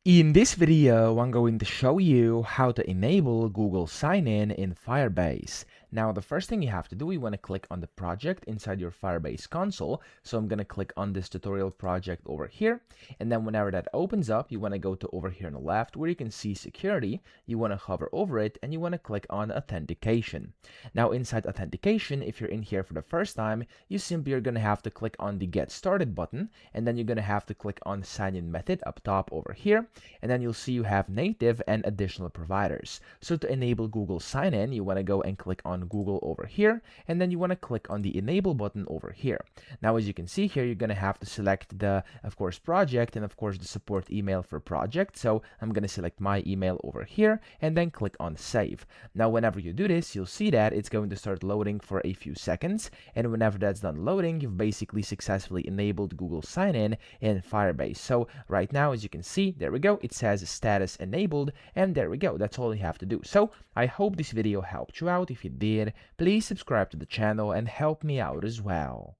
In this video, I'm going to show you how to enable Google Sign-In in Firebase. Now, the first thing you have to do, you want to click on the project inside your Firebase console. So I'm going to click on this tutorial project over here. And then whenever that opens up, you want to go to over here on the left where you can see security. You want to hover over it and you want to click on authentication. Now, inside authentication, if you're in here for the first time, you simply are going to have to click on the Get Started button. And then you're going to have to click on Sign-In Method up top over here. And then you'll see you have native and additional providers. So to enable Google Sign-In, you want to go and click on Google over here, and then you want to click on the enable button over here. Now, as you can see here, you're going to have to select the, of course, project and of course the support email for project. So I'm going to select my email over here and then click on save. Now, whenever you do this, you'll see that it's going to start loading for a few seconds. And whenever that's done loading, you've basically successfully enabled Google Sign-In in Firebase. So right now, as you can see, there we go. It says status enabled, and there we go. That's all you have to do. So I hope this video helped you out. If it did, please subscribe to the channel and help me out as well.